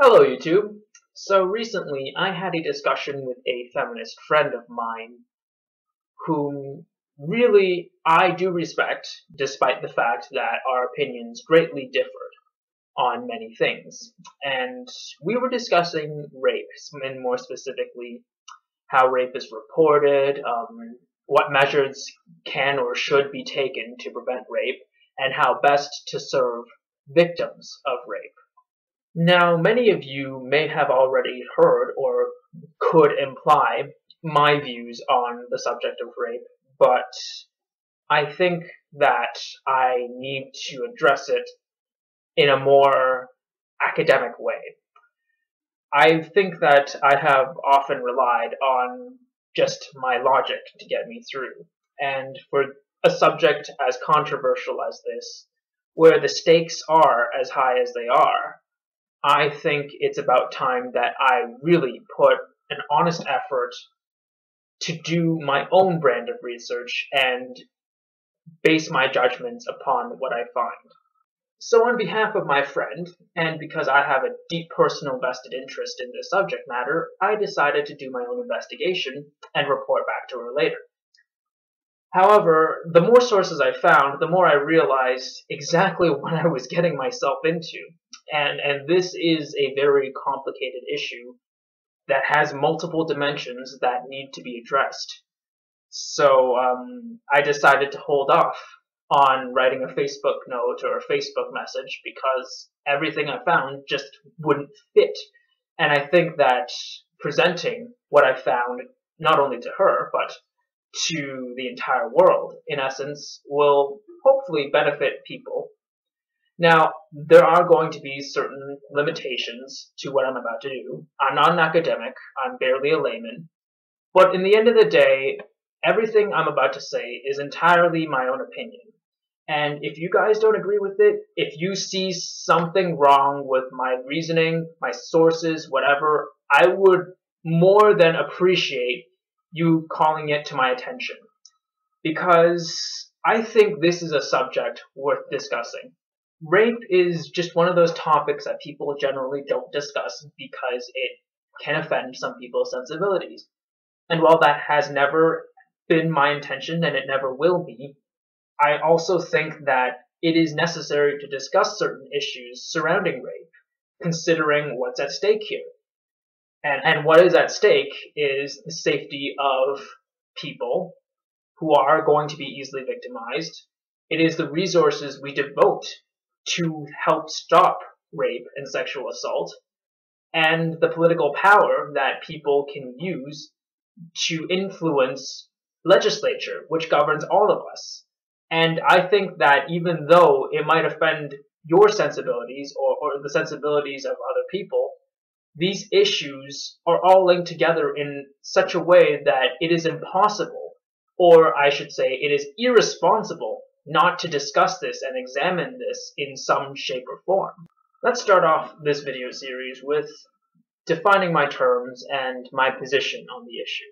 Hello, YouTube. So recently, I had a discussion with a feminist friend of mine whom really I do respect, despite the fact that our opinions greatly differed on many things. And we were discussing rape, and more specifically, how rape is reported, what measures can or should be taken to prevent rape, and how best to serve victims of rape. Now, many of you may have already heard or could imply my views on the subject of rape, but I think that I need to address it in a more academic way. I think that I have often relied on just my logic to get me through, and for a subject as controversial as this, where the stakes are as high as they are, I think it's about time that I really put an honest effort to do my own brand of research and base my judgments upon what I find. So on behalf of my friend, and because I have a deep personal vested interest in this subject matter, I decided to do my own investigation and report back to her later. However, the more sources I found, the more I realized exactly what I was getting myself into. And this is a very complicated issue that has multiple dimensions that need to be addressed. So I decided to hold off on writing a Facebook note or a Facebook message because everything I found just wouldn't fit. And I think that presenting what I found, not only to her, but to the entire world, in essence, will hopefully benefit people. Now, there are going to be certain limitations to what I'm about to do. I'm not an academic, I'm barely a layman, but in the end of the day, everything I'm about to say is entirely my own opinion. And if you guys don't agree with it, if you see something wrong with my reasoning, my sources, whatever, I would more than appreciate you calling it to my attention. Because I think this is a subject worth discussing. Rape is just one of those topics that people generally don't discuss because it can offend some people's sensibilities. And while that has never been my intention and it never will be, I also think that it is necessary to discuss certain issues surrounding rape, considering what's at stake here. And what is at stake is the safety of people who are going to be easily victimized. It is the resources we devote to help stop rape and sexual assault, and the political power that people can use to influence legislature, which governs all of us. And I think that even though it might offend your sensibilities or the sensibilities of other people, these issues are all linked together in such a way that it is impossible, or I should say, it is irresponsible not to discuss this and examine this in some shape or form. Let's start off this video series with defining my terms and my position on the issue.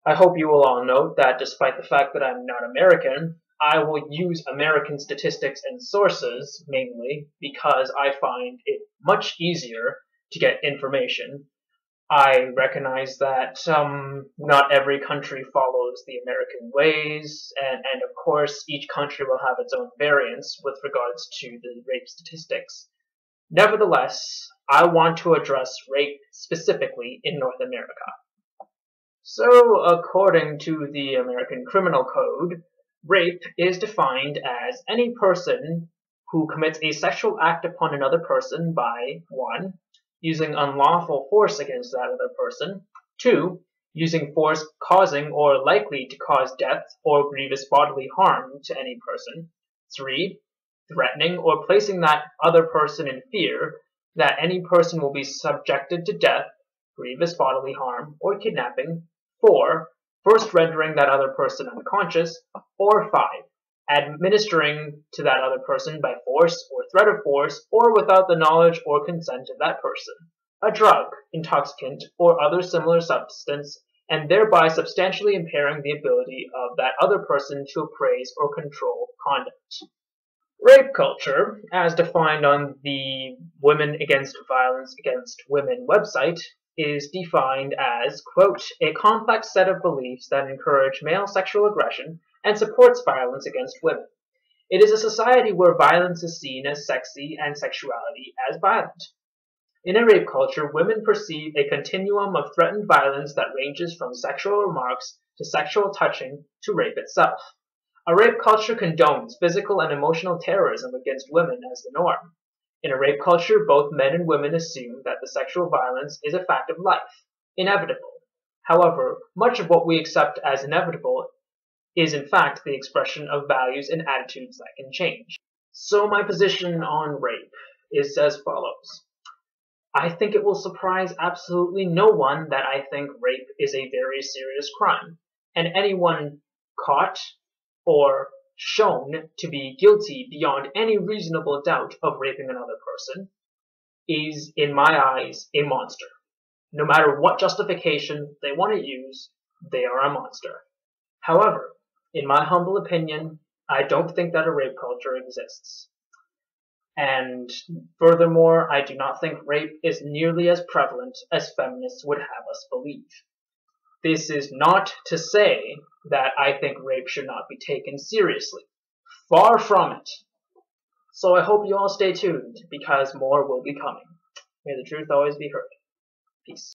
I hope you will all note that despite the fact that I'm not American, I will use American statistics and sources mainly because I find it much easier to get information. I recognize that not every country follows the American ways, and of course each country will have its own variance with regards to the rape statistics. Nevertheless, I want to address rape specifically in North America. So, according to the American Criminal Code, rape is defined as any person who commits a sexual act upon another person by 1. Using unlawful force against that other person, 2. Using force causing or likely to cause death or grievous bodily harm to any person, 3. Threatening or placing that other person in fear that any person will be subjected to death, grievous bodily harm, or kidnapping, 4. First rendering that other person unconscious, or 5. Administering to that other person by force or threat of force or without the knowledge or consent of that person, a drug, intoxicant, or other similar substance, and thereby substantially impairing the ability of that other person to appraise or control conduct. Rape culture, as defined on the Women Against Violence Against Women website, is defined as, quote, a complex set of beliefs that encourage male sexual aggression and supports violence against women. It is a society where violence is seen as sexy and sexuality as violent. In a rape culture, women perceive a continuum of threatened violence that ranges from sexual remarks to sexual touching to rape itself. A rape culture condones physical and emotional terrorism against women as the norm. In a rape culture, both men and women assume that the sexual violence is a fact of life, inevitable. However, much of what we accept as inevitable is in fact the expression of values and attitudes that can change. So my position on rape is as follows. I think it will surprise absolutely no one that I think rape is a very serious crime, and anyone caught or shown to be guilty beyond any reasonable doubt of raping another person is, in my eyes, a monster. No matter what justification they want to use, they are a monster. However, in my humble opinion, I don't think that a rape culture exists. And furthermore, I do not think rape is nearly as prevalent as feminists would have us believe. This is not to say that I think rape should not be taken seriously. Far from it. So I hope you all stay tuned, because more will be coming. May the truth always be heard. Peace.